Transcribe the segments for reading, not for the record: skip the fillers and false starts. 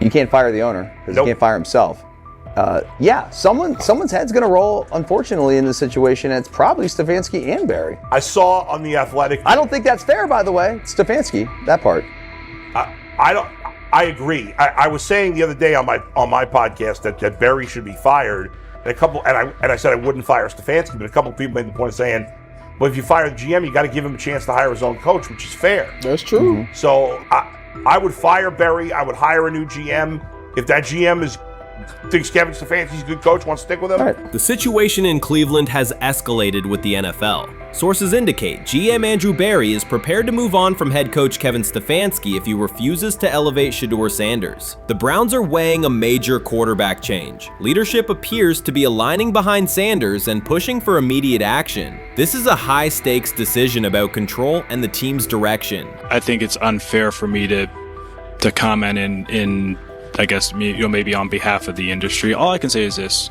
You can't fire the owner because Nope. he can't fire himself. Someone's head's going to roll, unfortunately, in this situation. And it's probably Stefanski and Barry. I saw on The Athletic. I don't think that's fair, by the way. Stefanski, that part. I agree. I was saying the other day on my podcast that Barry should be fired. And I said I wouldn't fire Stefanski, but a couple of people made the point of saying, well, if you fire the GM, you got to give him a chance to hire his own coach, which is fair. That's true. Mm-hmm. So I would fire Barry. I would hire a new GM. If that GM thinks Kevin Stefanski's a good coach, wants to stick with him. Right. The situation in Cleveland has escalated with the NFL. Sources indicate GM Andrew Barry is prepared to move on from head coach Kevin Stefanski if he refuses to elevate Shedeur Sanders. The Browns are weighing a major quarterback change. Leadership appears to be aligning behind Sanders and pushing for immediate action. This is a high-stakes decision about control and the team's direction. I think it's unfair for me to comment in I guess, maybe on behalf of the industry. All I can say is this,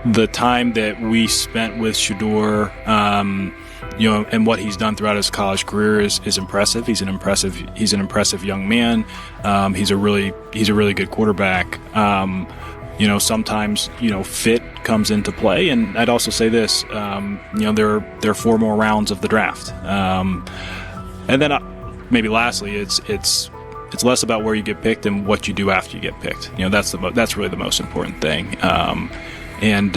the time that we spent with Shedeur, and what he's done throughout his college career is impressive. He's an impressive young man. He's a really good quarterback. Sometimes, fit comes into play. And I'd also say this, there are 4 more rounds of the draft. And then maybe lastly, it's less about where you get picked and what you do after you get picked. That's really the most important thing. Getting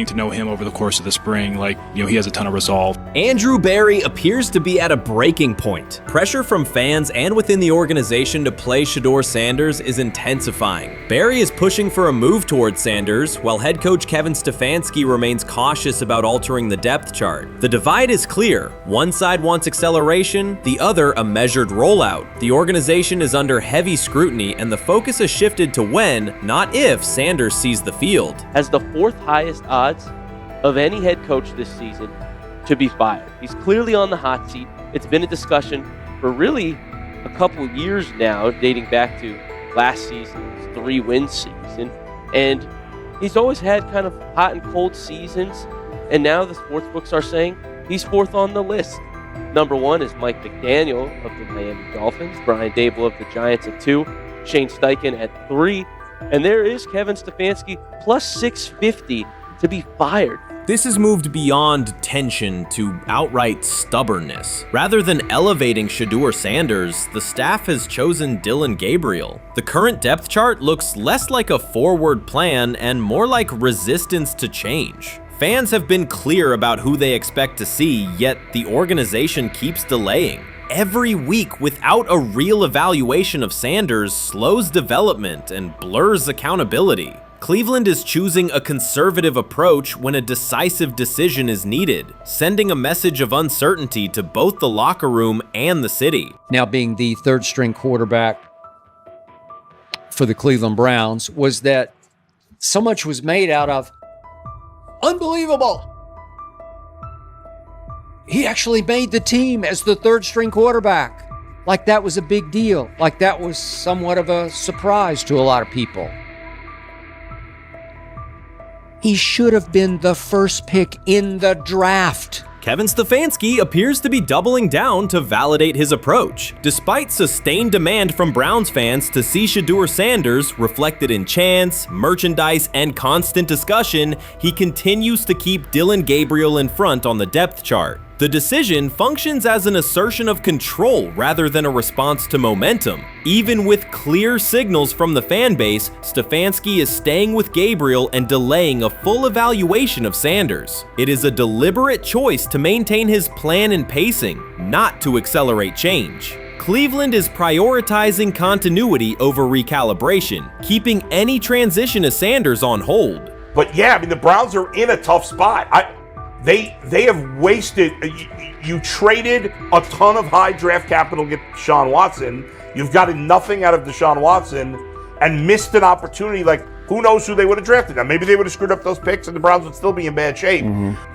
to know him over the course of the spring, he has a ton of resolve. Andrew Barry appears to be at a breaking point. Pressure from fans and within the organization to play Shedeur Sanders is intensifying. Barry is pushing for a move towards Sanders, while head coach Kevin Stefanski remains cautious about altering the depth chart. The divide is clear. One side wants acceleration, the other a measured rollout. The organization is under heavy scrutiny, and the focus has shifted to when, not if, Sanders sees the field. Has the 4th highest odds of any head coach this season to be fired. He's clearly on the hot seat. It's been a discussion for really a couple of years now, dating back to last season's 3-win season. And he's always had kind of hot and cold seasons. And now the sports books are saying he's 4th on the list. Number 1 is Mike McDaniel of the Miami Dolphins, Brian Dable of the Giants at 2, Shane Steichen at 3, and there is Kevin Stefanski plus 650 to be fired. This has moved beyond tension to outright stubbornness. Rather than elevating Shedeur Sanders, the staff has chosen Dillon Gabriel. The current depth chart looks less like a forward plan and more like resistance to change. Fans have been clear about who they expect to see, yet the organization keeps delaying. Every week without a real evaluation of Sanders slows development and blurs accountability. Cleveland is choosing a conservative approach when a decisive decision is needed, sending a message of uncertainty to both the locker room and the city. Now being the 3rd-string quarterback for the Cleveland Browns, was that so much was made out of unbelievable. He actually made the team as the 3rd-string quarterback. Like that was a big deal. Like that was somewhat of a surprise to a lot of people. He should have been the first pick in the draft. Kevin Stefanski appears to be doubling down to validate his approach. Despite sustained demand from Browns fans to see Shedeur Sanders reflected in chants, merchandise, and constant discussion, he continues to keep Dillon Gabriel in front on the depth chart. The decision functions as an assertion of control rather than a response to momentum. Even with clear signals from the fan base, Stefanski is staying with Gabriel and delaying a full evaluation of Sanders. It is a deliberate choice to maintain his plan and pacing, not to accelerate change. Cleveland is prioritizing continuity over recalibration, keeping any transition to Sanders on hold. But yeah, I mean, the Browns are in a tough spot. They have wasted. You traded a ton of high draft capital to get Deshaun Watson. You've gotten nothing out of Deshaun Watson and missed an opportunity. Like, who knows who they would have drafted. Now, maybe they would have screwed up those picks and the Browns would still be in bad shape.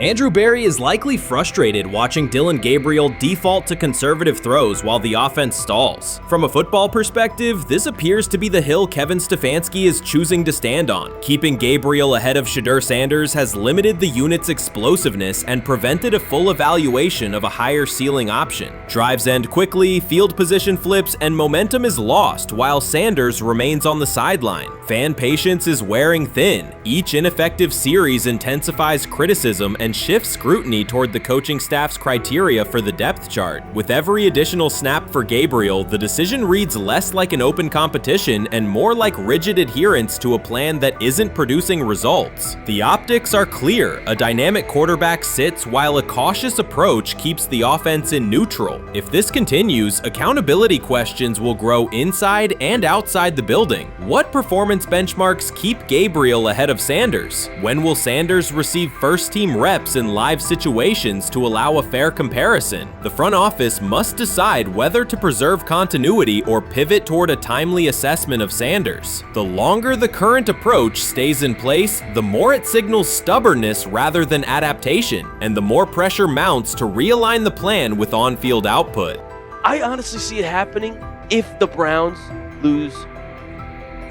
Andrew Berry is likely frustrated watching Dillon Gabriel default to conservative throws while the offense stalls. From a football perspective, this appears to be the hill Kevin Stefanski is choosing to stand on. Keeping Gabriel ahead of Shedeur Sanders has limited the unit's explosiveness and prevented a full evaluation of a higher ceiling option. Drives end quickly, field position flips, and momentum is lost while Sanders remains on the sideline. Fan patience is wearing thin. Each ineffective series intensifies criticism and shifts scrutiny toward the coaching staff's criteria for the depth chart. With every additional snap for Gabriel, the decision reads less like an open competition and more like rigid adherence to a plan that isn't producing results. The optics are clear. A dynamic quarterback sits while a cautious approach keeps the offense in neutral. If this continues, accountability questions will grow inside and outside the building. What performance benchmarks keep Gabriel ahead of Sanders? When will Sanders receive first-team reps in live situations to allow a fair comparison? The front office must decide whether to preserve continuity or pivot toward a timely assessment of Sanders. The longer the current approach stays in place, the more it signals stubbornness rather than adaptation, and the more pressure mounts to realign the plan with on-field output. I honestly see it happening if the Browns lose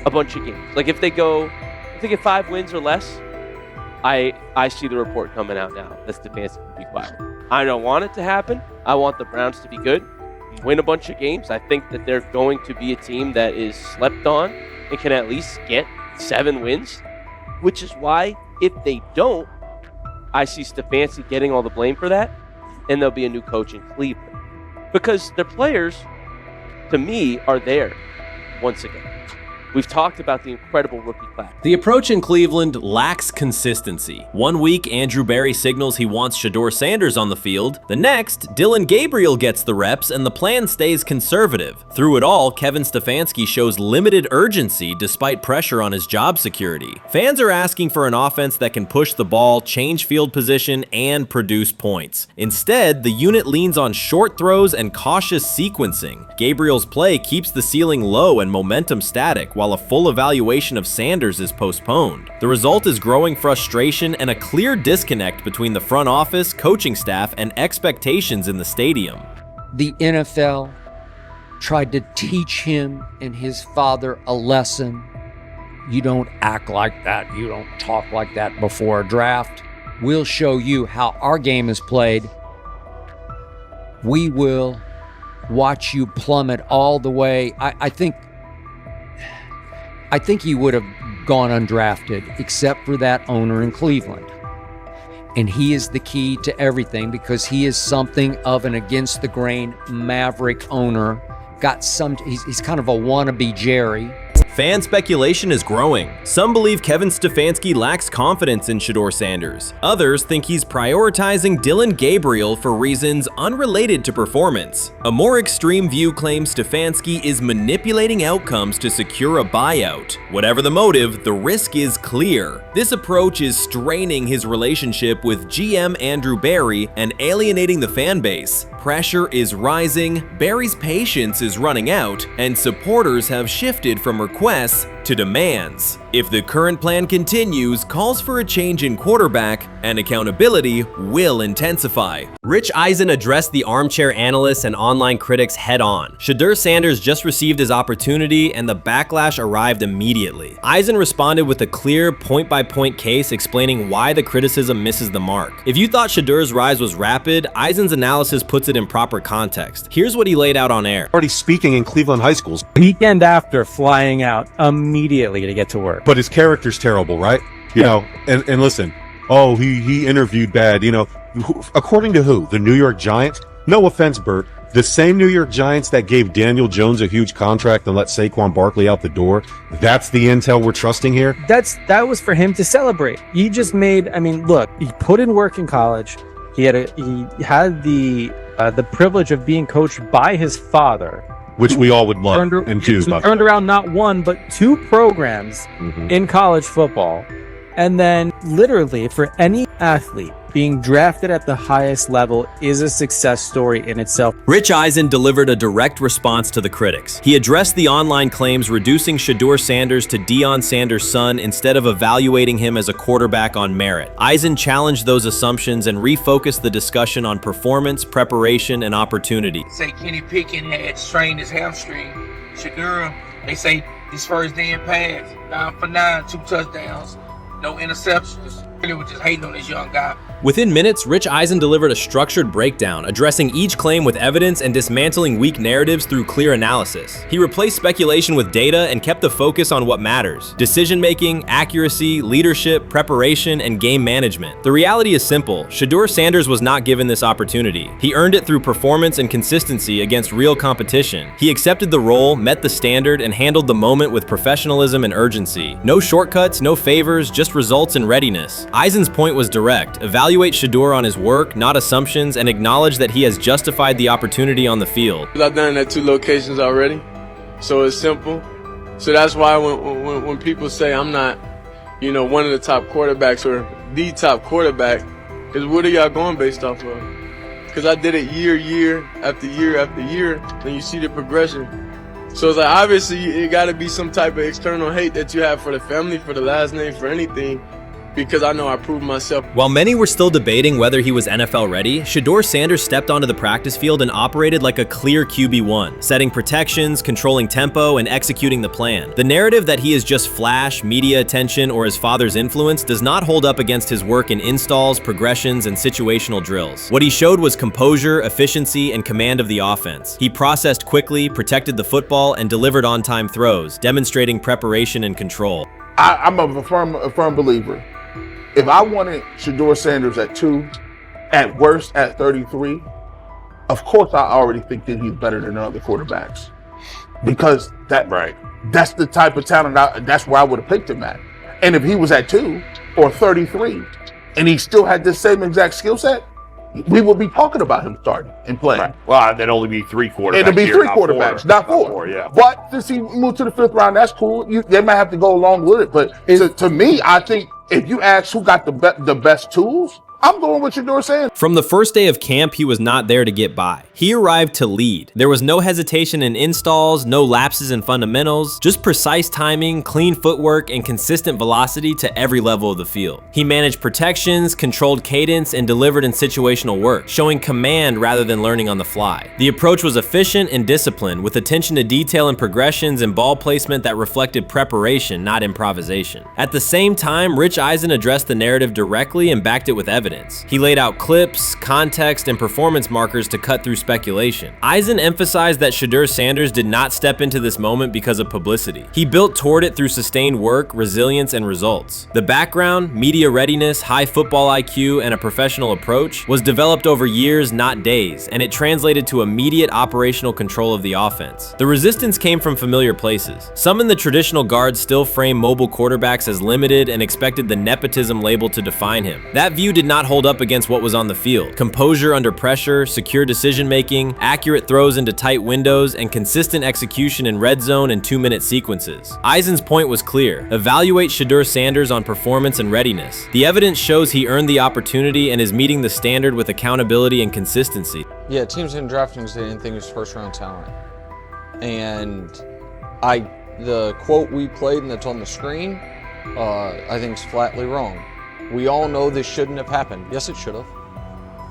a bunch of games. Like if they get 5 wins or less, I see the report coming out now that Stefanski will be fired. I don't want it to happen. I want the Browns to be good, win a bunch of games. I think that they're going to be a team that is slept on and can at least get 7 wins, which is why if they don't, I see Stefanski getting all the blame for that, and there'll be a new coach in Cleveland. Because their players, to me, are there once again. We've talked about the incredible rookie class. The approach in Cleveland lacks consistency. One week, Andrew Berry signals he wants Shedeur Sanders on the field. The next, Dillon Gabriel gets the reps and the plan stays conservative. Through it all, Kevin Stefanski shows limited urgency despite pressure on his job security. Fans are asking for an offense that can push the ball, change field position, and produce points. Instead, the unit leans on short throws and cautious sequencing. Gabriel's play keeps the ceiling low and momentum static, while a full evaluation of Sanders is postponed. The result is growing frustration and a clear disconnect between the front office, coaching staff, and expectations in the stadium. The NFL tried to teach him and his father a lesson. You don't act like that. You don't talk like that before a draft. We'll show you how our game is played. We will watch you plummet all the way. I think he would have gone undrafted except for that owner in Cleveland. And he is the key to everything because he is something of an against the grain maverick owner. He's kind of a wannabe Jerry. Fan speculation is growing. Some believe Kevin Stefanski lacks confidence in Shedeur Sanders. Others think he's prioritizing Dillon Gabriel for reasons unrelated to performance. A more extreme view claims Stefanski is manipulating outcomes to secure a buyout. Whatever the motive, the risk is clear. This approach is straining his relationship with GM Andrew Berry and alienating the fan base. Pressure is rising, Berry's patience is running out, and supporters have shifted from requests to demands. If the current plan continues, calls for a change in quarterback and accountability will intensify. Rich Eisen addressed the armchair analysts and online critics head-on. Shedeur Sanders just received his opportunity and the backlash arrived immediately. Eisen responded with a clear point-by-point case explaining why the criticism misses the mark. If you thought Shedeur's rise was rapid, Eisen's analysis puts it in proper context. Here's what he laid out on air. Already speaking in Cleveland high schools. Weekend after, flying out immediately to get to work. But his character's terrible, right? You know, and listen, oh, he interviewed bad, you know. According to who? The New York Giants? No offense, Bert. The same New York Giants that gave Daniel Jones a huge contract and let Saquon Barkley out the door. That's the intel we're trusting here? That was for him to celebrate. He just made, I mean, look, he put in work in college. He had the privilege of being coached by his father, which we all would love and do. Turned around not one, but 2 programs in college football. And then literally for any athlete being drafted at the highest level is a success story in itself. Rich Eisen delivered a direct response to the critics. He addressed the online claims reducing Shedeur Sanders to Deion Sanders' son instead of evaluating him as a quarterback on merit. Eisen challenged those assumptions and refocused the discussion on performance, preparation, and opportunity. Say Kenny Pickett had strained his hamstring. Shedeur, they say his first day in pass, 9 for 9, 2 touchdowns, no interceptions. Really was just hating on this young guy. Within minutes, Rich Eisen delivered a structured breakdown, addressing each claim with evidence and dismantling weak narratives through clear analysis. He replaced speculation with data and kept the focus on what matters: decision-making, accuracy, leadership, preparation, and game management. The reality is simple. Shedeur Sanders was not given this opportunity. He earned it through performance and consistency against real competition. He accepted the role, met the standard, and handled the moment with professionalism and urgency. No shortcuts, no favors, just results and readiness. Eisen's point was direct. Evaluate Shedeur on his work, not assumptions, and acknowledge that he has justified the opportunity on the field. I've done it at 2 locations already, so it's simple. So that's why when people say I'm not, one of the top quarterbacks or the top quarterback, is what are y'all going based off of? Because I did it year after year after year, and you see the progression. So it's like, obviously, it got to be some type of external hate that you have for the family, for the last name, for anything, because I know I proved myself. While many were still debating whether he was NFL ready, Shedeur Sanders stepped onto the practice field and operated like a clear QB1, setting protections, controlling tempo, and executing the plan. The narrative that he is just flash, media attention, or his father's influence does not hold up against his work in installs, progressions, and situational drills. What he showed was composure, efficiency, and command of the offense. He processed quickly, protected the football, and delivered on-time throws, demonstrating preparation and control. I'm a firm believer. If I wanted Shedeur Sanders at 2, at worst at 33, of course I already think that he's better than other quarterbacks, because that's the type of talent. That's where I would have picked him at. And if he was at 2 or 33, and he still had the same exact skill set, we would be talking about him starting and playing. Right. Well, there'd only be 3 quarterbacks. It'd be 3 quarterbacks, not 4. 4, yeah. But since he moved to the 5th round, that's cool. They might have to go along with it. But to me, I think if you ask who got the best tools, I'm going with Shedeur Sanders. From the first day of camp, he was not there to get by. He arrived to lead. There was no hesitation in installs, no lapses in fundamentals, just precise timing, clean footwork, and consistent velocity to every level of the field. He managed protections, controlled cadence, and delivered in situational work, showing command rather than learning on the fly. The approach was efficient and disciplined, with attention to detail and progressions and ball placement that reflected preparation, not improvisation. At the same time, Rich Eisen addressed the narrative directly and backed it with evidence. He laid out clips, context, and performance markers to cut through speculation. Eisen emphasized that Shedeur Sanders did not step into this moment because of publicity. He built toward it through sustained work, resilience, and results. The background, media readiness, high football IQ, and a professional approach was developed over years, not days, and it translated to immediate operational control of the offense. The resistance came from familiar places. Some in the traditional guard still framed mobile quarterbacks as limited and expected the nepotism label to define him. That view did not hold up against what was on the field. Composure under pressure, secure decision-making, accurate throws into tight windows, and consistent execution in red zone and 2-minute sequences. Eisen's point was clear. Evaluate Shedeur Sanders on performance and readiness. The evidence shows he earned the opportunity and is meeting the standard with accountability and consistency. Yeah, teams didn't draft him because they didn't think he was first-round talent. And the quote we played and that's on the screen, I think is flatly wrong. We all know this shouldn't have happened. Yes, it should have.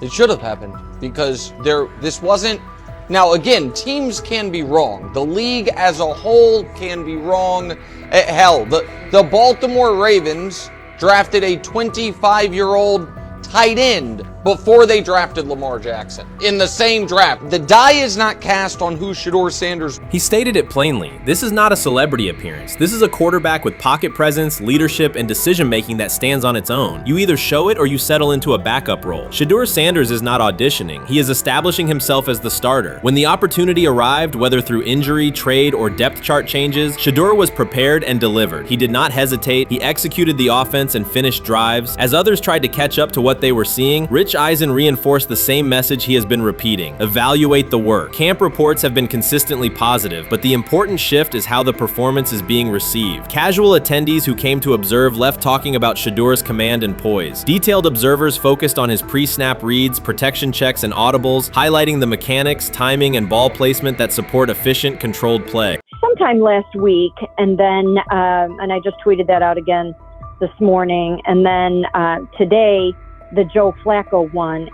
It should have happened because this wasn't. Now, again, teams can be wrong. The league as a whole can be wrong. Hell, the Baltimore Ravens drafted a 25-year-old tight end before they drafted Lamar Jackson in the same draft. The die is not cast on who Shedeur Sanders. He stated it plainly. This is not a celebrity appearance. This is a quarterback with pocket presence, leadership, and decision-making that stands on its own. You either show it or you settle into a backup role. Shedeur Sanders is not auditioning. He is establishing himself as the starter. When the opportunity arrived, whether through injury, trade, or depth chart changes, Shedeur was prepared and delivered. He did not hesitate. He executed the offense and finished drives. As others tried to catch up to what they were seeing, Rich Rich Eisen reinforced the same message he has been repeating: evaluate the work. Camp reports have been consistently positive, but the important shift is how the performance is being received. Casual attendees who came to observe left talking about Shedeur's command and poise. Detailed observers focused on his pre-snap reads, protection checks, and audibles, highlighting the mechanics, timing, and ball placement that support efficient, controlled play. Sometime last week, and then and I just tweeted that out again this morning, and then today the Joe Flacco one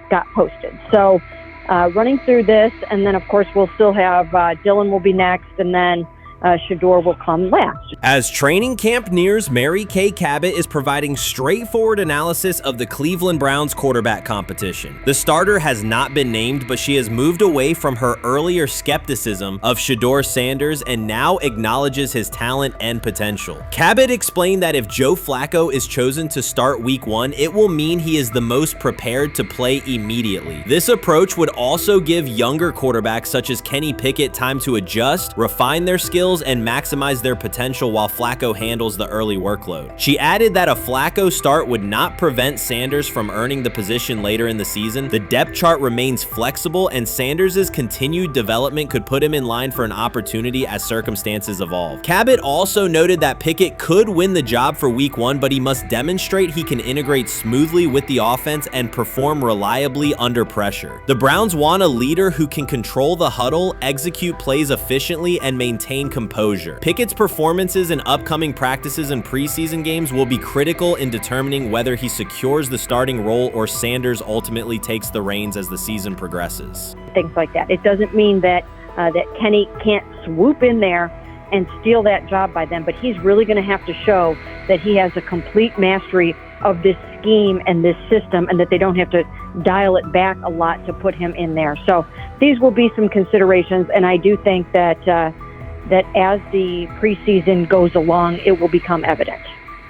got posted. So running through this, and then of course we'll still have Dylan will be next, and then Shedeur will come last. As training camp nears, Mary Kay Cabot is providing straightforward analysis of the Cleveland Browns quarterback competition. The starter has not been named, but she has moved away from her earlier skepticism of Shedeur Sanders and now acknowledges his talent and potential. Cabot explained that if Joe Flacco is chosen to start week 1, it will mean he is the most prepared to play immediately. This approach would also give younger quarterbacks such as Kenny Pickett time to adjust, refine their skills, and maximize their potential while Flacco handles the early workload. She added that a Flacco start would not prevent Sanders from earning the position later in the season. The depth chart remains flexible, and Sanders' continued development could put him in line for an opportunity as circumstances evolve. Cabot also noted that Pickett could win the job for week 1, but he must demonstrate he can integrate smoothly with the offense and perform reliably under pressure. The Browns want a leader who can control the huddle, execute plays efficiently, and maintain composure. Pickett's performances in upcoming practices and preseason games will be critical in determining whether he secures the starting role or Sanders ultimately takes the reins as the season progresses. Things like that. It doesn't mean that that Kenny can't swoop in there and steal that job by them, but he's really going to have to show that he has a complete mastery of this scheme and this system, and that they don't have to dial it back a lot to put him in there. So these will be some considerations, and I do think that that as the preseason goes along, it will become evident.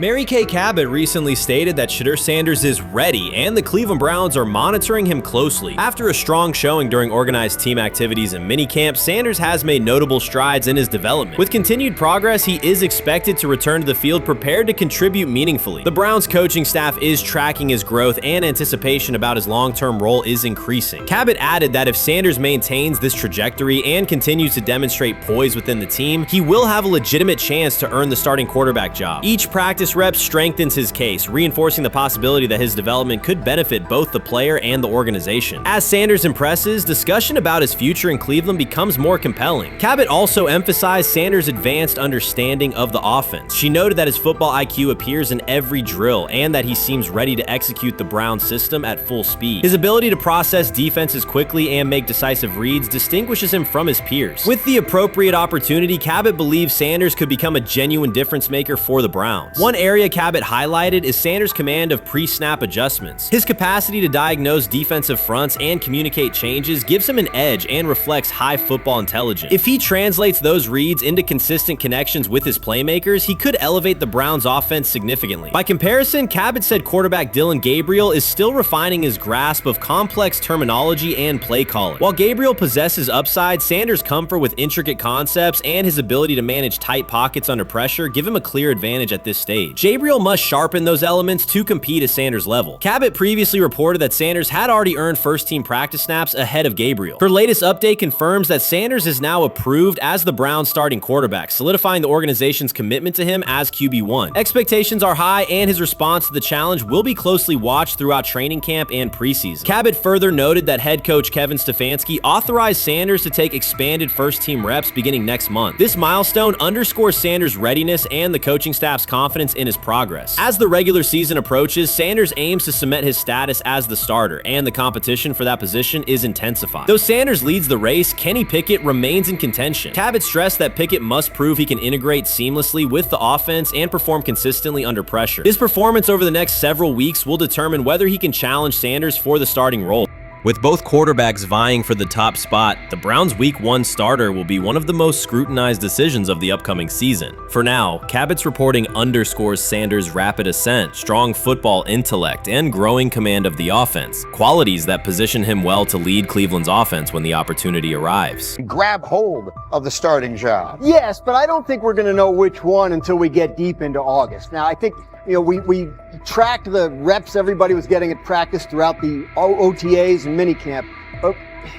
Mary Kay Cabot recently stated that Shedeur Sanders is ready, and the Cleveland Browns are monitoring him closely. After a strong showing during organized team activities and minicamp, Sanders has made notable strides in his development. With continued progress, he is expected to return to the field prepared to contribute meaningfully. The Browns coaching staff is tracking his growth, and anticipation about his long-term role is increasing. Cabot added that if Sanders maintains this trajectory and continues to demonstrate poise within the team, he will have a legitimate chance to earn the starting quarterback job. Each practice rep strengthens his case, reinforcing the possibility that his development could benefit both the player and the organization. As Sanders impresses, discussion about his future in Cleveland becomes more compelling. Cabot also emphasized Sanders' advanced understanding of the offense. She noted that his football IQ appears in every drill and that he seems ready to execute the Browns system at full speed. His ability to process defenses quickly and make decisive reads distinguishes him from his peers. With the appropriate opportunity, Cabot believes Sanders could become a genuine difference maker for the Browns. One area Cabot highlighted is Sanders' command of pre-snap adjustments. His capacity to diagnose defensive fronts and communicate changes gives him an edge and reflects high football intelligence. If he translates those reads into consistent connections with his playmakers, he could elevate the Browns' offense significantly. By comparison, Cabot said quarterback Dillon Gabriel is still refining his grasp of complex terminology and play calling. While Gabriel possesses upside, Sanders' comfort with intricate concepts and his ability to manage tight pockets under pressure give him a clear advantage at this stage. Gabriel must sharpen those elements to compete at Sanders' level. Cabot previously reported that Sanders had already earned first-team practice snaps ahead of Gabriel. Her latest update confirms that Sanders is now approved as the Browns' starting quarterback, solidifying the organization's commitment to him as QB1. Expectations are high, and his response to the challenge will be closely watched throughout training camp and preseason. Cabot further noted that head coach Kevin Stefanski authorized Sanders to take expanded first-team reps beginning next month. This milestone underscores Sanders' readiness and the coaching staff's confidence in his progress. As the regular season approaches, Sanders aims to cement his status as the starter, and the competition for that position is intensified. Though Sanders leads the race, Kenny Pickett remains in contention. Cabot stressed that Pickett must prove he can integrate seamlessly with the offense and perform consistently under pressure. His performance over the next several weeks will determine whether he can challenge Sanders for the starting role. With both quarterbacks vying for the top spot, the Browns' Week 1 starter will be one of the most scrutinized decisions of the upcoming season. For now, Cabot's reporting underscores Sanders' rapid ascent, strong football intellect, and growing command of the offense, qualities that position him well to lead Cleveland's offense when the opportunity arrives. Grab hold of the starting job. Yes, but I don't think we're going to know which one until we get deep into August. Now, I think we tracked the reps everybody was getting at practice throughout the OTAs and minicamp. But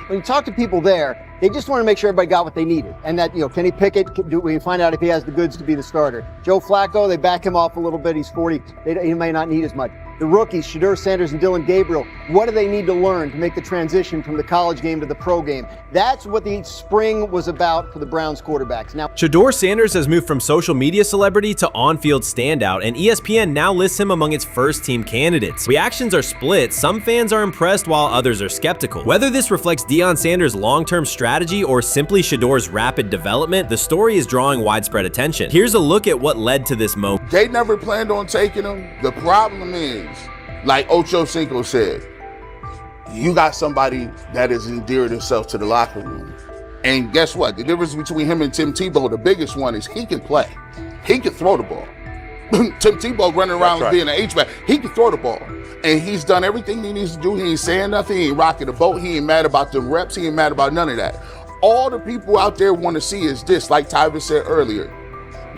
when you talk to people there, they just want to make sure everybody got what they needed. And that, Kenny Pickett, we find out if he has the goods to be the starter. Joe Flacco, they back him off a little bit. He's 40. He may not need as much. The rookies, Shedeur Sanders and Dylan Gabriel, what do they need to learn to make the transition from the college game to the pro game? That's what the spring was about for the Browns quarterbacks. Now, Shedeur Sanders has moved from social media celebrity to on-field standout, and ESPN now lists him among its first-team candidates. Reactions are split. Some fans are impressed while others are skeptical. Whether this reflects Deion Sanders' long-term strategy or simply Shedeur's rapid development, the story is drawing widespread attention. Here's a look at what led to this moment. They never planned on taking him. The problem is, like Ocho Cinco said, you got somebody that has endeared himself to the locker room. And guess what? The difference between him and Tim Tebow, the biggest one, is he can play. He can throw the ball. Tim Tebow running around being an H-back. He can throw the ball. And he's done everything he needs to do. He ain't saying nothing. He ain't rocking the boat. He ain't mad about the reps. He ain't mad about none of that. All the people out there want to see is this, like Tyvis said earlier.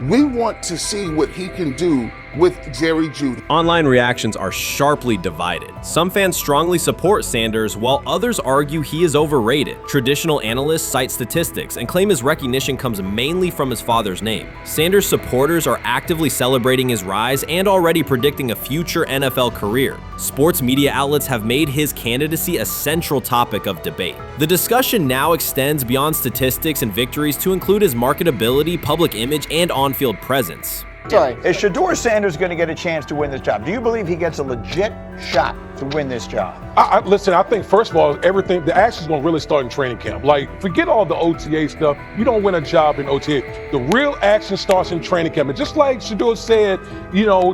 We want to see what he can do with Jerry Jeudy. Online reactions are sharply divided. Some fans strongly support Sanders, while others argue he is overrated. Traditional analysts cite statistics and claim his recognition comes mainly from his father's name. Sanders supporters are actively celebrating his rise and already predicting a future NFL career. Sports media outlets have made his candidacy a central topic of debate. The discussion now extends beyond statistics and victories to include his marketability, public image, and on-field presence. sorry. Is Shedeur Sanders going to get a chance to win this job? Do you believe he gets a legit shot to win this job? Listen, I think, first of all, the action's going to really start in training camp. Like, forget all the OTA stuff. You don't win a job in OTA. The real action starts in training camp. And just like Shedeur said,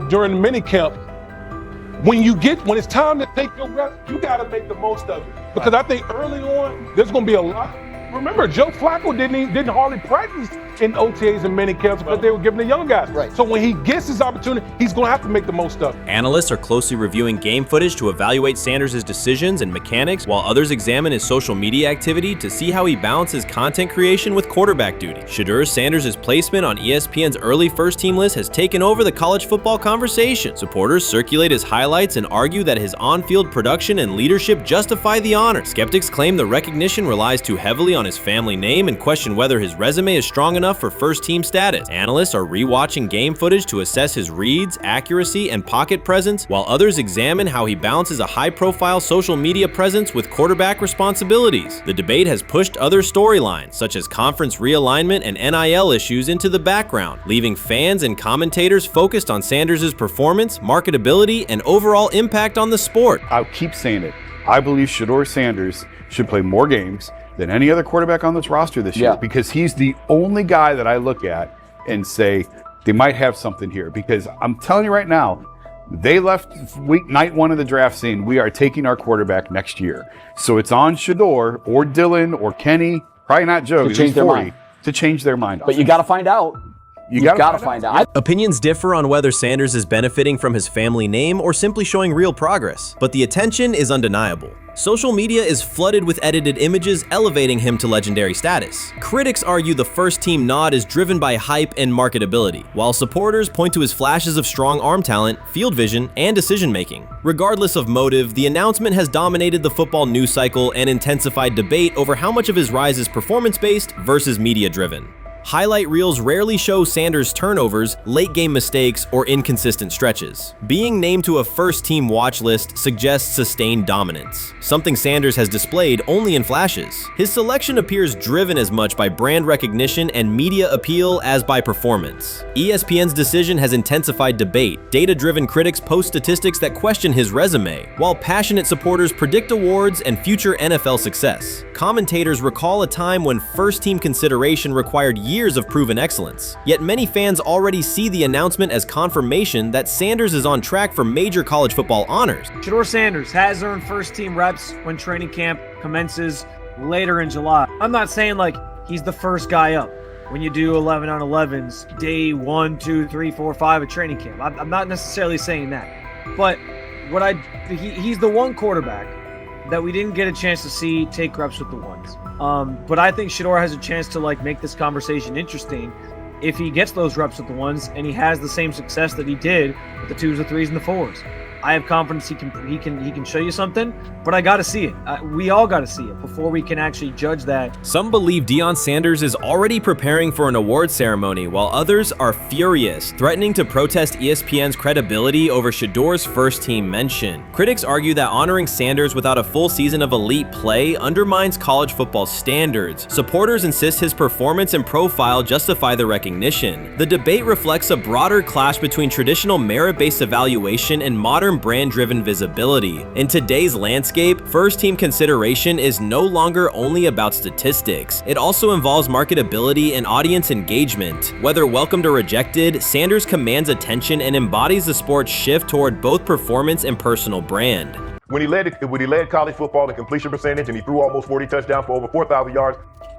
during the mini camp, when it's time to take your reps, you got to make the most of it. Because I think early on, there's going to be a lot. Remember, Joe Flacco didn't hardly practice in OTAs and mini camps because they were giving the young guys. Right. So when he gets his opportunity, he's going to have to make the most of it. Analysts are closely reviewing game footage to evaluate Sanders' decisions and mechanics, while others examine his social media activity to see how he balances content creation with quarterback duty. Shedeur Sanders' placement on ESPN's early first-team list has taken over the college football conversation. Supporters circulate his highlights and argue that his on-field production and leadership justify the honor. Skeptics claim the recognition relies too heavily on his family name and question whether his resume is strong enough for first-team status. Analysts are rewatching game footage to assess his reads, accuracy, and pocket presence, while others examine how he balances a high-profile social media presence with quarterback responsibilities. The debate has pushed other storylines, such as conference realignment and NIL issues, into the background, leaving fans and commentators focused on Sanders' performance, marketability, and overall impact on the sport. I'll keep saying it. I believe Shedeur Sanders should play more games than any other quarterback on this roster this year, because he's the only guy that I look at and say they might have something here. Because I'm telling you right now, they left night one of the draft saying we are taking our quarterback next year. So it's on Shedeur or Dylan or Kenny, probably not Joe, to change their mind. To change their mind. But you got to find out. You got to find out. Opinions differ on whether Sanders is benefiting from his family name or simply showing real progress, but the attention is undeniable. Social media is flooded with edited images elevating him to legendary status. Critics argue the first-team nod is driven by hype and marketability, while supporters point to his flashes of strong arm talent, field vision, and decision-making. Regardless of motive, the announcement has dominated the football news cycle and intensified debate over how much of his rise is performance-based versus media-driven. Highlight reels rarely show Sanders' turnovers, late-game mistakes, or inconsistent stretches. Being named to a first-team watch list suggests sustained dominance, something Sanders has displayed only in flashes. His selection appears driven as much by brand recognition and media appeal as by performance. ESPN's decision has intensified debate. Data-driven critics post statistics that question his resume, while passionate supporters predict awards and future NFL success. Commentators recall a time when first-team consideration required years of proven excellence. Yet many fans already see the announcement as confirmation that Sanders is on track for major college football honors. Shedeur Sanders has earned first-team reps when training camp commences later in July. I'm not saying like he's the first guy up when you do 11 on 11s, day 1, 2, 3, 4, 5 at training camp. I'm not necessarily saying that. But he's the one quarterback that we didn't get a chance to see take reps with the ones. But I think Shedeur has a chance to make this conversation interesting if he gets those reps with the ones and he has the same success that he did with the 2s, the 3s, and the 4s. I have confidence he can show you something, but I got to see it. We all got to see it before we can actually judge that. Some believe Deion Sanders is already preparing for an award ceremony, while others are furious, threatening to protest ESPN's credibility over Shedeur's first-team mention. Critics argue that honoring Sanders without a full season of elite play undermines college football standards. Supporters insist his performance and profile justify the recognition. The debate reflects a broader clash between traditional merit-based evaluation and modern brand-driven visibility. In today's landscape, first-team consideration is no longer only about statistics. It also involves marketability and audience engagement. Whether welcomed or rejected, Sanders commands attention and embodies the sport's shift toward both performance and personal brand. When he led college football in completion percentage and he threw almost 40 touchdowns for over 4,000 yards,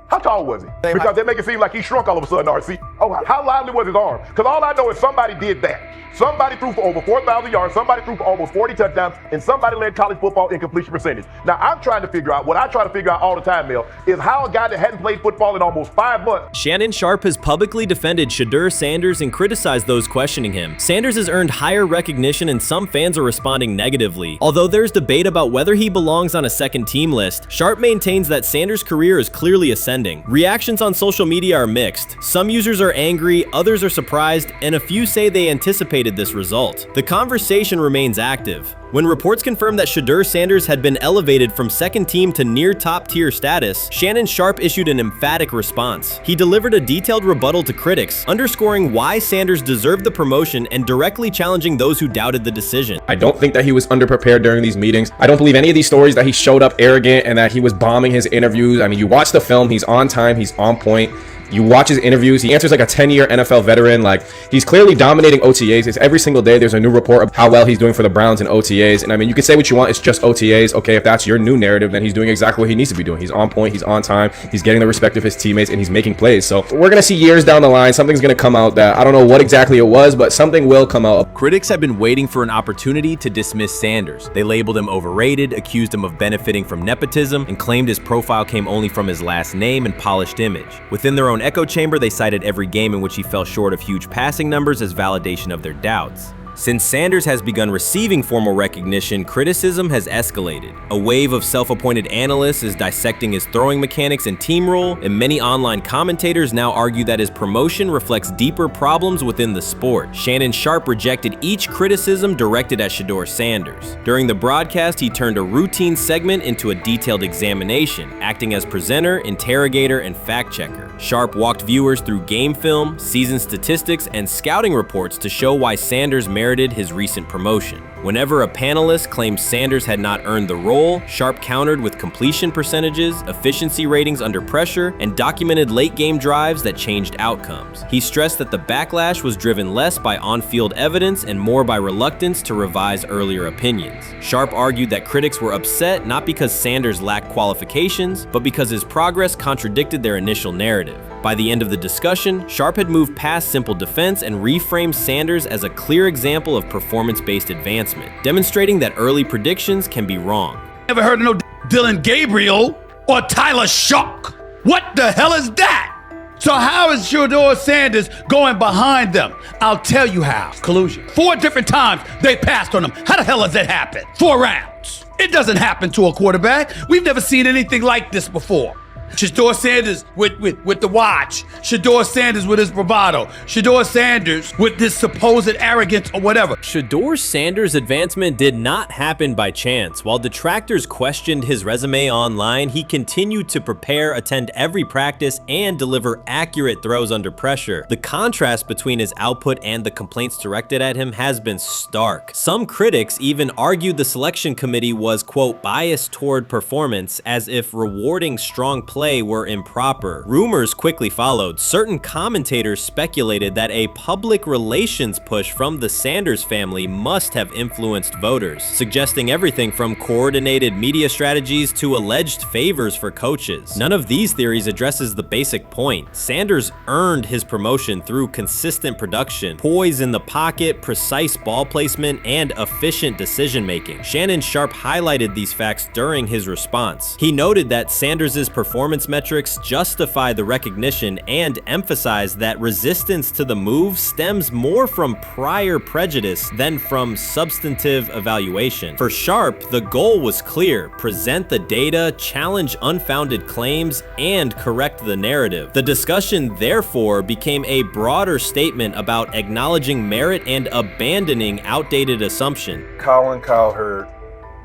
how tall was he? Because they make it seem like he shrunk all of a sudden, RC. Oh, how lively was his arm? Because all I know is somebody did that. Somebody threw for over 4,000 yards, somebody threw for almost 40 touchdowns, and somebody led college football in completion percentage. Now, I'm trying to figure out, what I try to figure out all the time, Mel, is how a guy that hadn't played football in almost 5 months. Shannon Sharpe has publicly defended Shedeur Sanders and criticized those questioning him. Sanders has earned higher recognition and some fans are responding negatively. Although there's debate about whether he belongs on a second-team list, Sharpe maintains that Sanders' career is clearly ascending. Reactions on social media are mixed. Some users are angry, others are surprised, and a few say they anticipated this result. The conversation remains active. When reports confirmed that Shedeur Sanders had been elevated from second team to near top-tier status, Shannon Sharpe issued an emphatic response. He delivered a detailed rebuttal to critics, underscoring why Sanders deserved the promotion and directly challenging those who doubted the decision. I don't think that he was underprepared during these meetings. I don't believe any of these stories that he showed up arrogant and that he was bombing his interviews. I mean, you watch the film, he's on time, he's on point. You watch his interviews, he answers like a 10-year NFL veteran. Like, he's clearly dominating OTAs. It's every single day there's a new report of how well he's doing for the Browns in OTAs. And I mean, you can say what you want, it's just OTAs. Okay, if that's your new narrative, then he's doing exactly what he needs to be doing. He's on point, he's on time, he's getting the respect of his teammates, and he's making plays. So we're gonna see years down the line, something's gonna come out that I don't know what exactly it was, but something will come out. Critics have been waiting for an opportunity to dismiss Sanders. They labeled him overrated, accused him of benefiting from nepotism, and claimed his profile came only from his last name and polished image. Within their own echo chamber, they cited every game in which he fell short of huge passing numbers as validation of their doubts. Since Sanders has begun receiving formal recognition, criticism has escalated. A wave of self-appointed analysts is dissecting his throwing mechanics and team role, and many online commentators now argue that his promotion reflects deeper problems within the sport. Shannon Sharpe rejected each criticism directed at Shedeur Sanders. During the broadcast, he turned a routine segment into a detailed examination, acting as presenter, interrogator, and fact-checker. Sharpe walked viewers through game film, season statistics, and scouting reports to show why Sanders merited his recent promotion. Whenever a panelist claimed Sanders had not earned the role, Sharpe countered with completion percentages, efficiency ratings under pressure, and documented late-game drives that changed outcomes. He stressed that the backlash was driven less by on-field evidence and more by reluctance to revise earlier opinions. Sharpe argued that critics were upset not because Sanders lacked qualifications, but because his progress contradicted their initial narrative. By the end of the discussion, Sharpe had moved past simple defense and reframed Sanders as a clear example of performance-based advancement, demonstrating that early predictions can be wrong. Never heard of no Dylan Gabriel or Tyler Shock. What the hell is that? So how is Shedeur Sanders going behind them? I'll tell you how. Collusion. 4 different times they passed on him. How the hell does that happen? 4 rounds. It doesn't happen to a quarterback. We've never seen anything like this before. Shedeur Sanders with the watch. Shedeur Sanders with his bravado. Shedeur Sanders with this supposed arrogance or whatever. Shedeur Sanders' advancement did not happen by chance. While detractors questioned his resume online, he continued to prepare, attend every practice, and deliver accurate throws under pressure. The contrast between his output and the complaints directed at him has been stark. Some critics even argued the selection committee was, quote, biased toward performance, as if rewarding strong play were improper. Rumors quickly followed. Certain commentators speculated that a public relations push from the Sanders family must have influenced voters, suggesting everything from coordinated media strategies to alleged favors for coaches. None of these theories addresses the basic point. Sanders earned his promotion through consistent production, poise in the pocket, precise ball placement, and efficient decision-making. Shannon Sharpe highlighted these facts during his response. He noted that Sanders' performance performance metrics justify the recognition and emphasize that resistance to the move stems more from prior prejudice than from substantive evaluation. For Sharp, the goal was clear: present the data, challenge unfounded claims, and correct the narrative. The discussion, therefore, became a broader statement about acknowledging merit and abandoning outdated assumption. Colin Cowherd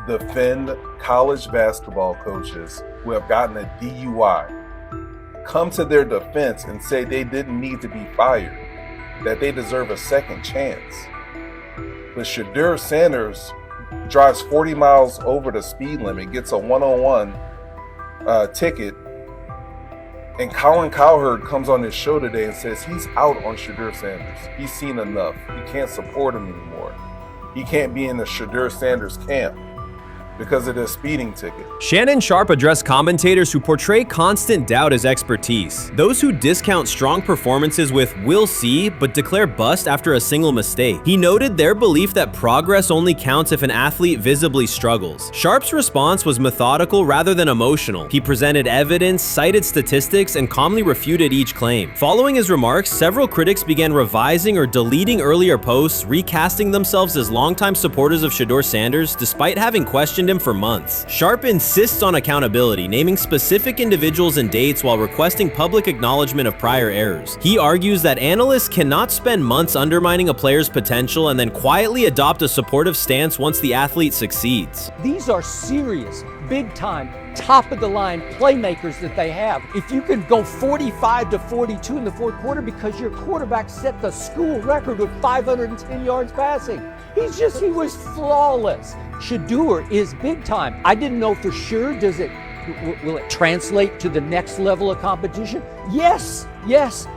defend college basketball coaches who have gotten a DUI, come to their defense and say they didn't need to be fired, that they deserve a second chance. But Shedeur Sanders drives 40 miles over the speed limit, gets a one-on-one ticket, and Colin Cowherd comes on his show today and says he's out on Shedeur Sanders. He's seen enough. He can't support him anymore. He can't be in the Shedeur Sanders camp because of this speeding ticket. Shannon Sharpe addressed commentators who portray constant doubt as expertise. Those who discount strong performances with "we'll see" but declare bust after a single mistake. He noted their belief that progress only counts if an athlete visibly struggles. Sharpe's response was methodical rather than emotional. He presented evidence, cited statistics, and calmly refuted each claim. Following his remarks, several critics began revising or deleting earlier posts, recasting themselves as longtime supporters of Shedeur Sanders despite having questioned him for months. Sharpe insists on accountability, naming specific individuals and dates while requesting public acknowledgement of prior errors. He argues that analysts cannot spend months undermining a player's potential and then quietly adopt a supportive stance once the athlete succeeds. These are serious, big-time, top-of-the-line playmakers that they have. If you can go 45 to 42 in the fourth quarter because your quarterback set the school record with 510 yards passing. He was flawless. Shedeur is big time. I didn't know for sure, will it translate to the next level of competition? Yes,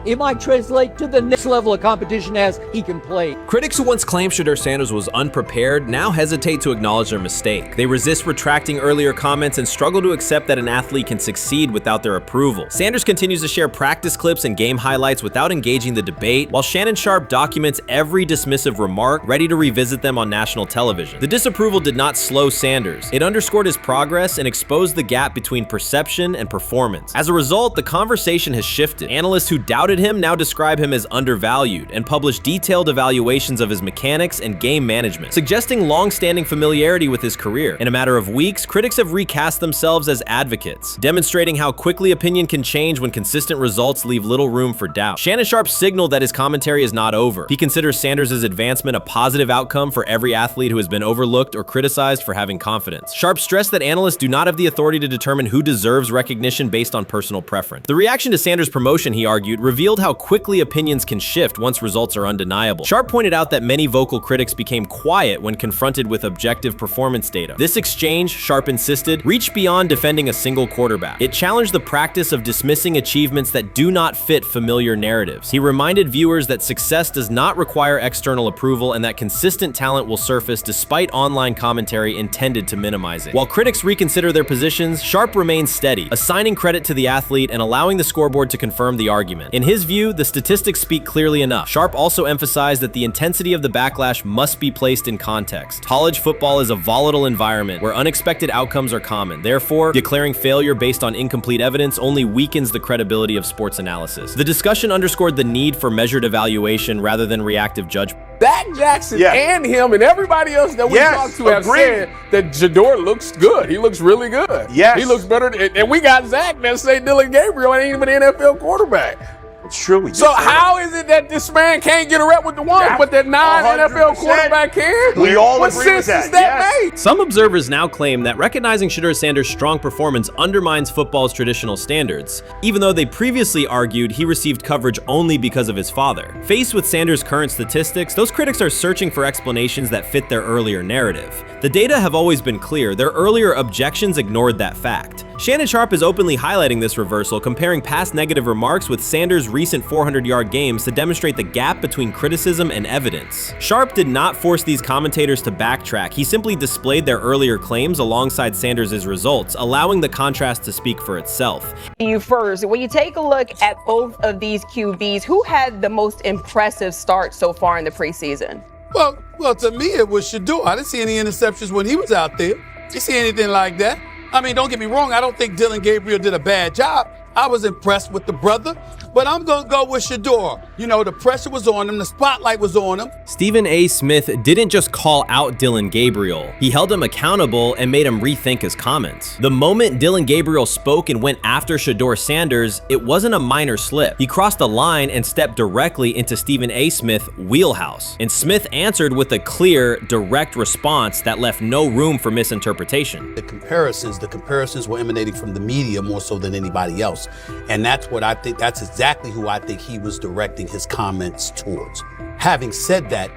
it might translate to the next level of competition as he can play. Critics who once claimed Shedeur Sanders was unprepared now hesitate to acknowledge their mistake. They resist retracting earlier comments and struggle to accept that an athlete can succeed without their approval. Sanders continues to share practice clips and game highlights without engaging the debate, while Shannon Sharpe documents every dismissive remark, ready to revisit them on national television. The disapproval did not slow Sanders. It underscored his progress and exposed the gap between perception and performance. As a result, the conversation has shifted. Analysts who doubted him now describe him as undervalued and publish detailed evaluations of his mechanics and game management, suggesting long-standing familiarity with his career. In a matter of weeks, critics have recast themselves as advocates, demonstrating how quickly opinion can change when consistent results leave little room for doubt. Shannon Sharpe signaled that his commentary is not over. He considers Sanders' advancement a positive outcome for every athlete who has been overlooked or criticized for having confidence. Sharpe stressed that analysts do not have the authority to determine who deserves recognition based on personal preference. The reaction to Sanders' promotion, he argued, revealed how quickly opinions can shift once results are undeniable. Sharpe pointed out that many vocal critics became quiet when confronted with objective performance data. This exchange, Sharpe insisted, reached beyond defending a single quarterback. It challenged the practice of dismissing achievements that do not fit familiar narratives. He reminded viewers that success does not require external approval and that consistent talent will surface despite online commentary intended to minimize it. While critics reconsider their positions, Sharpe remains steady, assigning credit to the athlete and allowing the scoreboard to confirm the argument. In his view, the statistics speak clearly enough. Sharpe also emphasized that the intensity of the backlash must be placed in context. College football is a volatile environment where unexpected outcomes are common. Therefore, declaring failure based on incomplete evidence only weakens the credibility of sports analysis. The discussion underscored the need for measured evaluation rather than reactive judgment. Zach Jackson and him and everybody else that we talked to have said that Shedeur looks good. He looks really good. He looks better. And we got Zach that say Dylan Gabriel ain't even an NFL quarterback. It's true. So how is it that this man can't get a rep with the ones, but that non-NFL quarterback can? We all what agree with sense that. does that make? Some observers now claim that recognizing Shedeur Sanders' strong performance undermines football's traditional standards, even though they previously argued he received coverage only because of his father. Faced with Sanders' current statistics, those critics are searching for explanations that fit their earlier narrative. The data have always been clear. Their earlier objections ignored that fact. Shannon Sharpe is openly highlighting this reversal, comparing past negative remarks with Sanders' recent 400-yard games to demonstrate the gap between criticism and evidence. Sharpe did not force these commentators to backtrack. He simply displayed their earlier claims alongside Sanders' results, allowing the contrast to speak for itself. You first, when you take a look at both of these QBs, who had the most impressive start so far in the preseason? Well, to me, it was Shedeur. I didn't see any interceptions when he was out there. Did you see anything like that? I mean, don't get me wrong. I don't think Dillon Gabriel did a bad job. I was impressed with the brother, but I'm going to go with Shedeur. You know, the pressure was on him. The spotlight was on him. Stephen A. Smith didn't just call out Dillon Gabriel. He held him accountable and made him rethink his comments. The moment Dillon Gabriel spoke and went after Shedeur Sanders, it wasn't a minor slip. He crossed the line and stepped directly into Stephen A. Smith's wheelhouse. And Smith answered with a clear, direct response that left no room for misinterpretation. The comparisons were emanating from the media more so than anybody else. And that's what I think, that's exactly who I think he was directing his comments towards. Having said that,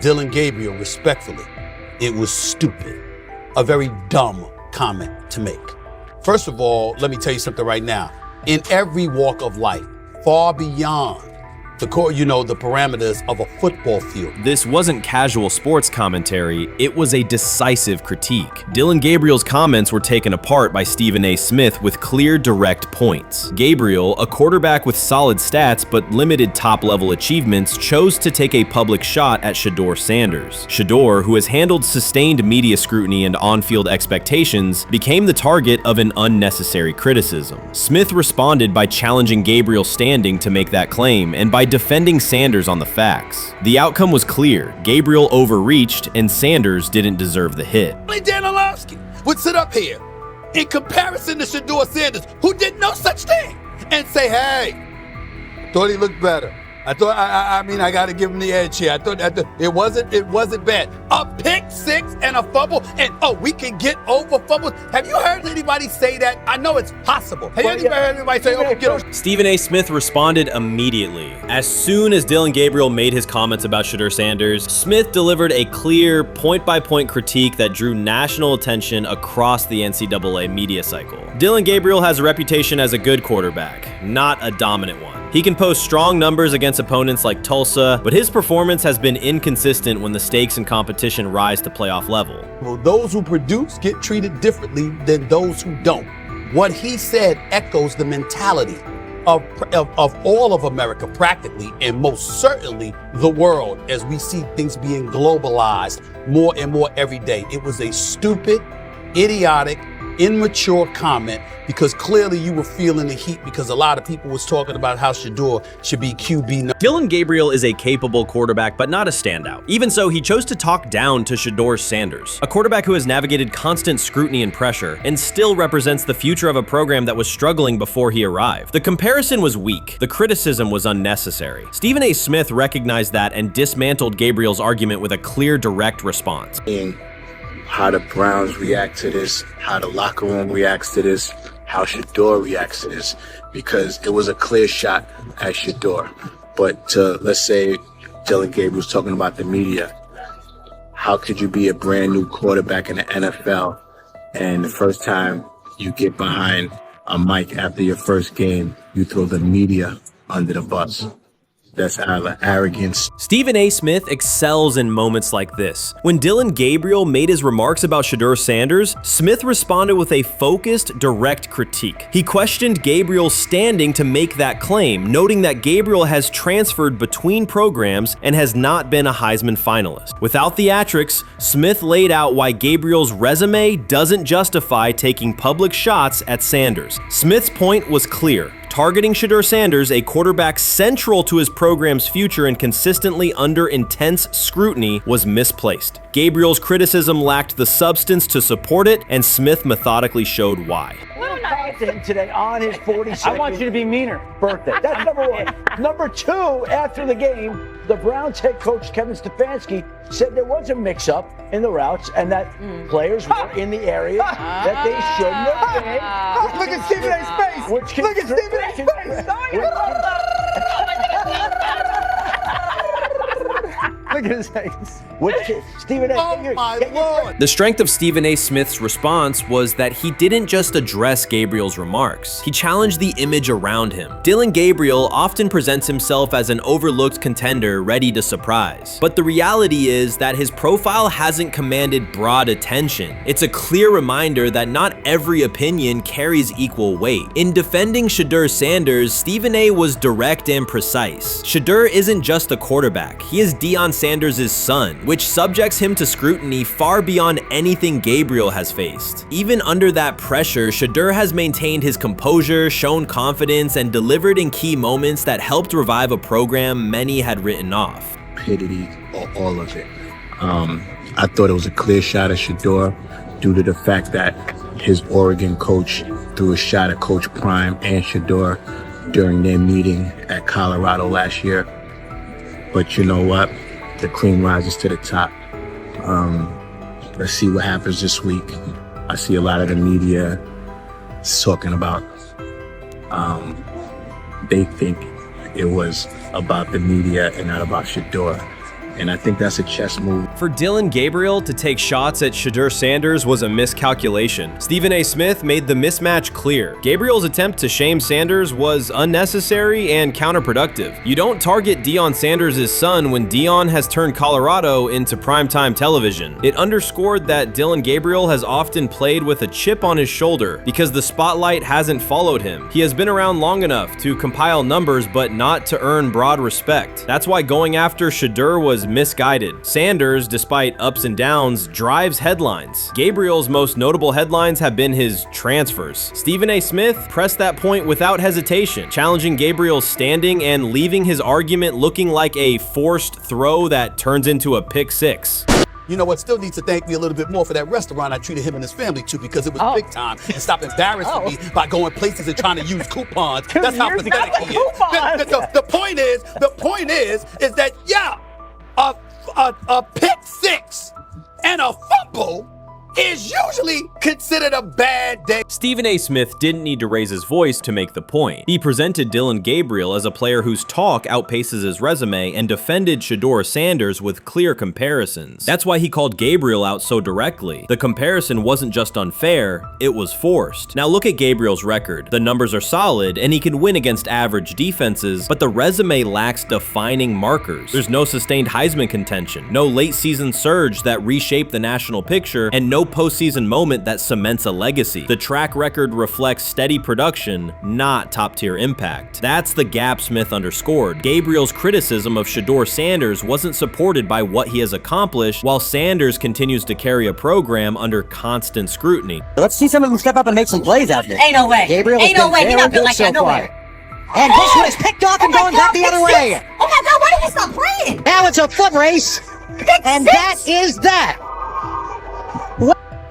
Dillon Gabriel, respectfully, it was stupid. A very dumb comment to make. First of all, let me tell you something right now. In every walk of life, far beyond the parameters of a football field. This wasn't casual sports commentary, it was a decisive critique. Dillon Gabriel's comments were taken apart by Stephen A. Smith with clear, direct points. Gabriel, a quarterback with solid stats but limited top-level achievements, chose to take a public shot at Shedeur Sanders. Shedeur, who has handled sustained media scrutiny and on-field expectations, became the target of an unnecessary criticism. Smith responded by challenging Gabriel's standing to make that claim, and by defending Sanders on the facts. The outcome was clear. Gabriel overreached, and Sanders didn't deserve the hit. Dan Orlovsky would sit up here in comparison to Shedeur Sanders, who did no such thing, and say, hey, thought he looked better. I thought, I got to give him the edge here. I thought it wasn't bad. A pick six and a fumble, and we can get over fumbles. Have you heard anybody say that? I know it's possible. Have you ever heard anybody say, get over? Stephen A. Smith responded immediately. As soon as Dillon Gabriel made his comments about Shedeur Sanders, Smith delivered a clear, point-by-point critique that drew national attention across the NCAA media cycle. Dillon Gabriel has a reputation as a good quarterback, not a dominant one. He can post strong numbers against opponents like Tulsa, but his performance has been inconsistent when the stakes in competition rise to playoff level. Well, those who produce get treated differently than those who don't. What he said echoes the mentality of all of America practically, and most certainly the world, as we see things being globalized more and more every day. It was a stupid, idiotic, immature comment, because clearly you were feeling the heat because a lot of people was talking about how Shedeur should be QB. Dillon Gabriel is a capable quarterback, but not a standout. Even so, he chose to talk down to Shedeur Sanders, a quarterback who has navigated constant scrutiny and pressure and still represents the future of a program that was struggling before he arrived. The comparison was weak. The criticism was unnecessary. Stephen A. Smith recognized that and dismantled Gabriel's argument with a clear, direct response. How the Browns react to this, how the locker room reacts to this, how Shedeur reacts to this, because it was a clear shot at Shedeur. But let's say Dillon Gabriel's talking about the media. How could you be a brand new quarterback in the NFL and the first time you get behind a mic after your first game, you throw the media under the bus? That's arrogance. Stephen A. Smith excels in moments like this. When Dillon Gabriel made his remarks about Shedeur Sanders, Smith responded with a focused, direct critique. He questioned Gabriel's standing to make that claim, noting that Gabriel has transferred between programs and has not been a Heisman finalist. Without theatrics, Smith laid out why Gabriel's resume doesn't justify taking public shots at Sanders. Smith's point was clear. Targeting Shedeur Sanders, a quarterback central to his program's future and consistently under intense scrutiny, was misplaced. Gabriel's criticism lacked the substance to support it, and Smith methodically showed why. Today on his 42nd I want you to be meaner. birthday. That's number one. Number two, after the game, the Browns head coach Kevin Stefanski said there was a mix-up in the routes and that players were in the area that they shouldn't have been. Look at Stephen A's face. Look at Stephen A's face. Look at his face. Stephen A. Oh my Lord. The strength of Stephen A. Smith's response was that he didn't just address Gabriel's remarks. He challenged the image around him. Dillon Gabriel often presents himself as an overlooked contender ready to surprise. But the reality is that his profile hasn't commanded broad attention. It's a clear reminder that not every opinion carries equal weight. In defending Shedeur Sanders, Stephen A. was direct and precise. Shedeur isn't just a quarterback. He is Deion Sanders' son, which subjects him to scrutiny far beyond anything Gabriel has faced. Even under that pressure, Shedeur has maintained his composure, shown confidence, and delivered in key moments that helped revive a program many had written off. Stupidity, all of it. I thought it was a clear shot at Shedeur due to the fact that his Oregon coach threw a shot at Coach Prime and Shedeur during their meeting at Colorado last year. But you know what? The cream rises to the top. Let's see what happens this week. I see a lot of the media talking about they think it was about the media and not about Shedeur. And I think that's a chess move. For Dillon Gabriel to take shots at Shedeur Sanders was a miscalculation. Stephen A. Smith made the mismatch clear. Gabriel's attempt to shame Sanders was unnecessary and counterproductive. You don't target Deion Sanders' son when Deion has turned Colorado into primetime television. It underscored that Dillon Gabriel has often played with a chip on his shoulder because the spotlight hasn't followed him. He has been around long enough to compile numbers but not to earn broad respect. That's why going after Shedeur was misguided. Sanders, despite ups and downs, drives headlines. Gabriel's most notable headlines have been his transfers. Stephen A. Smith pressed that point without hesitation, challenging Gabriel's standing and leaving his argument looking like a forced throw that turns into a pick six. You know what? Still needs to thank me a little bit more for that restaurant I treated him and his family to, because it was big time, and stop embarrassing me by going places and trying to use coupons. That's how pathetic he is. The point is that a pick six and a fumble is usually considered a bad day. Stephen A. Smith didn't need to raise his voice to make the point. He presented Dillon Gabriel as a player whose talk outpaces his resume and defended Shedeur Sanders with clear comparisons. That's why he called Gabriel out so directly. The comparison wasn't just unfair, it was forced. Now look at Gabriel's record. The numbers are solid and he can win against average defenses, but the resume lacks defining markers. There's no sustained Heisman contention, no late season surge that reshaped the national picture, and no postseason moment that cements a legacy. The track record reflects steady production, not top-tier impact. That's the gap Smith underscored. Gabriel's criticism of Shedeur Sanders wasn't supported by what he has accomplished, while Sanders continues to carry a program under constant scrutiny. Let's see some of them step up and make some plays out there. Ain't no way. Gabriel ain't no way. He's not built like that. No way. And this one is picked off and going back the other way. Oh my God, why did he stop playing? Now it's a foot race. And that is that.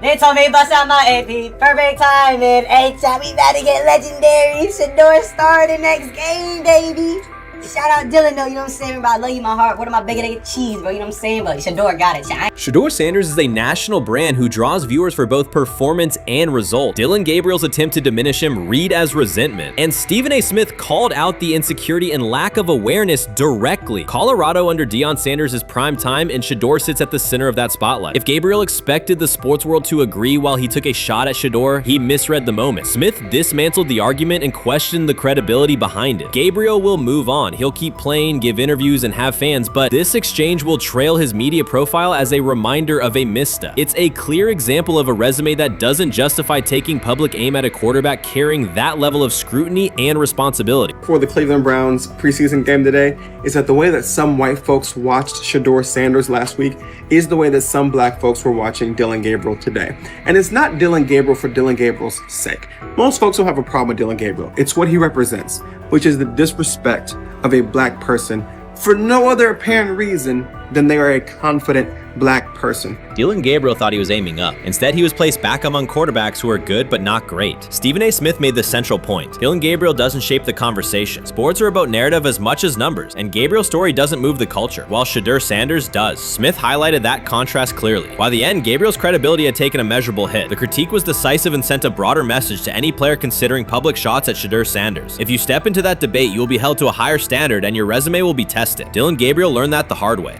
They told me bust out my AP, perfect timing. H-shot, we about to get legendary. Shedeur started next game, baby. Shout out Dillon though, you know what I'm saying? Bro, I love you, my heart. What am I bigger than cheese, bro? You know what I'm saying? But Shedeur got it. Shedeur Sanders is a national brand who draws viewers for both performance and result. Dillon Gabriel's attempt to diminish him read as resentment. And Stephen A. Smith called out the insecurity and lack of awareness directly. Colorado under Deion Sanders is prime time, and Shedeur sits at the center of that spotlight. If Gabriel expected the sports world to agree while he took a shot at Shedeur, he misread the moment. Smith dismantled the argument and questioned the credibility behind it. Gabriel will move on. He'll keep playing, give interviews, and have fans, but this exchange will trail his media profile as a reminder of a misstep. It's a clear example of a resume that doesn't justify taking public aim at a quarterback carrying that level of scrutiny and responsibility. For the Cleveland Browns preseason game today is that the way that some white folks watched Shedeur Sanders last week is the way that some black folks were watching Dillon Gabriel today. And it's not Dillon Gabriel for Dillon Gabriel's sake. Most folks don't have a problem with Dillon Gabriel. It's what he represents, which is the disrespect of a black person for no other apparent reason than they are a confident black person. Dillon Gabriel thought he was aiming up. Instead, he was placed back among quarterbacks who are good but not great. Stephen A. Smith made the central point. Dillon Gabriel doesn't shape the conversation. Sports are about narrative as much as numbers, and Gabriel's story doesn't move the culture, while Shedeur Sanders does. Smith highlighted that contrast clearly. By the end, Gabriel's credibility had taken a measurable hit. The critique was decisive and sent a broader message to any player considering public shots at Shedeur Sanders. If you step into that debate, you will be held to a higher standard and your resume will be tested. Dillon Gabriel learned that the hard way.